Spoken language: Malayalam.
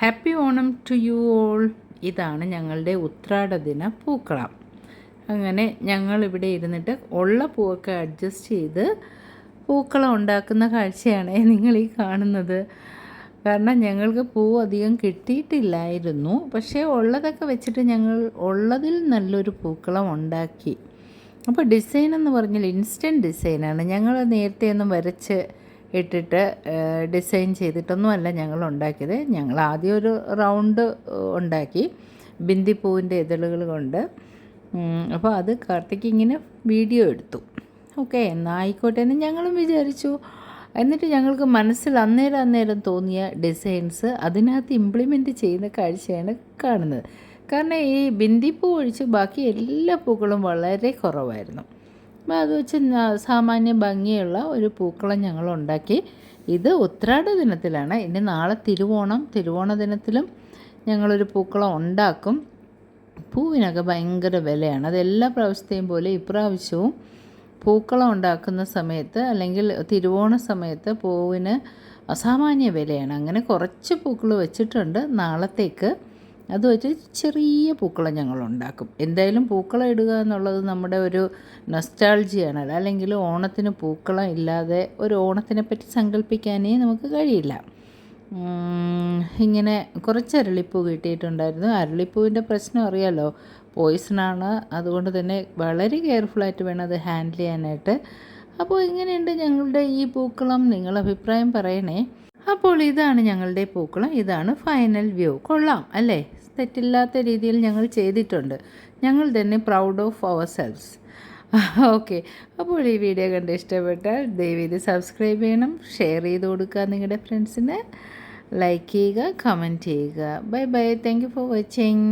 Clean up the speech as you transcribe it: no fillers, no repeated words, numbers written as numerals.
Happy Onam to you all. ഇതാണ് ഞങ്ങളുടെ ഉത്രാട ദിന പൂക്കളം. അങ്ങനെ ഞങ്ങളിവിടെ ഇരുന്നിട്ട് ഉള്ള പൂവൊക്കെ അഡ്ജസ്റ്റ് ചെയ്ത് പൂക്കളം ഉണ്ടാക്കുന്ന കാഴ്ചയാണ് നിങ്ങൾ ഈ കാണുന്നത്. കാരണം ഞങ്ങൾക്ക് പൂ അധികം കിട്ടിയിട്ടില്ലായിരുന്നു, പക്ഷേ ഉള്ളതൊക്കെ വെച്ചിട്ട് ഞങ്ങൾ ഉള്ളതിൽ നല്ലൊരു പൂക്കളം ഉണ്ടാക്കി. അപ്പോൾ ഡിസൈൻ എന്ന് പറഞ്ഞാൽ ഇൻസ്റ്റൻറ്റ് ഡിസൈനാണ്. ഞങ്ങൾ നേരത്തെ ഒന്നും വരച്ച് ഇട്ടിട്ട് ഡിസൈൻ ചെയ്തിട്ടൊന്നുമല്ല ഞങ്ങൾ ഉണ്ടാക്കിയത്. ഞങ്ങൾ ആദ്യം ഒരു റൗണ്ട് ഉണ്ടാക്കി ബിന്ദിപ്പൂവിൻ്റെ ഇതളുകൾ കൊണ്ട്. അപ്പോൾ അത് കാർത്തിക് ഇങ്ങനെ വീഡിയോ എടുത്തു. ഓക്കെ, എന്നാൽ ആയിക്കോട്ടെ എന്ന് ഞങ്ങളും വിചാരിച്ചു. എന്നിട്ട് ഞങ്ങൾക്ക് മനസ്സിൽ അന്നേരം തോന്നിയ ഡിസൈൻസ് അതിനകത്ത് ഇംപ്ലിമെൻറ്റ് ചെയ്യുന്ന കാഴ്ചയാണ് കാണുന്നത്. കാരണം ഈ ബിന്ദിപ്പൂ ഒഴിച്ച് ബാക്കി എല്ലാ പൂക്കളും വളരെ കുറവായിരുന്നു. അപ്പോൾ അത് വെച്ച് സാമാന്യ ഭംഗിയുള്ള ഒരു പൂക്കളം ഞങ്ങൾ ഉണ്ടാക്കി. ഇത് ഉത്രാട ദിനത്തിലാണ്. ഇനി നാളെ തിരുവോണ ദിനത്തിലും ഞങ്ങളൊരു പൂക്കളം ഉണ്ടാക്കും. പൂവിനൊക്കെ ഭയങ്കര വിലയാണ്. അതെല്ലാ പ്രാവശ്യത്തെയും പോലെ ഇപ്രാവശ്യവും പൂക്കളം ഉണ്ടാക്കുന്ന സമയത്ത് അല്ലെങ്കിൽ തിരുവോണ സമയത്ത് പൂവിന് അസാമാന്യ വിലയാണ്. അങ്ങനെ കുറച്ച് പൂക്കൾ വെച്ചിട്ടുണ്ട് നാളത്തേക്ക്. അത് വെച്ച് ചെറിയ പൂക്കളം ഞങ്ങൾ ഉണ്ടാക്കും. എന്തായാലും പൂക്കളം ഇടുക എന്നുള്ളത് നമ്മുടെ ഒരു നൊസ്റ്റാൾജിയാണല്ലോ. അല്ലെങ്കിൽ ഓണത്തിന് പൂക്കളം ഇല്ലാതെ ഒരു ഓണത്തിനെ പറ്റി സങ്കല്പിക്കാനേ നമുക്ക് കഴിയില്ല. ഇങ്ങനെ കുറച്ച് അരളിപ്പൂ കിട്ടിയിട്ടുണ്ടായിരുന്നു. അരളിപ്പൂവിൻ്റെ പ്രശ്നം അറിയാലോ, പോയിസണാണ്. അതുകൊണ്ട് തന്നെ വളരെ കെയർഫുള്ളായിട്ട് വേണം അത് ഹാൻഡിൽ ചെയ്യാനായിട്ട്. അപ്പോൾ ഇങ്ങനെയുണ്ട് ഞങ്ങളുടെ ഈ പൂക്കളം. നിങ്ങൾ അഭിപ്രായം പറയണേ. അപ്പോൾ ഇതാണ് ഞങ്ങളുടെ പൂക്കളം. ഇതാണ് ഫൈനൽ വ്യൂ. കൊള്ളാം അല്ലേ? തെറ്റില്ലാത്ത രീതിയിൽ ഞങ്ങൾ ചെയ്തിട്ടുണ്ട്. ഞങ്ങൾ തന്നെ proud of ourselves. Okay, അപ്പോൾ ഈ വീഡിയോ കണ്ട് ഇഷ്ടപ്പെട്ടാൽ ദയവേത് സബ്സ്ക്രൈബ് ചെയ്യണം, ഷെയർ ചെയ്ത് കൊടുക്കുക നിങ്ങളുടെ ഫ്രണ്ട്സിന്, ലൈക്ക് ചെയ്യുക, കമൻറ്റ് ചെയ്യുക. Bye bye. Thank you for watching.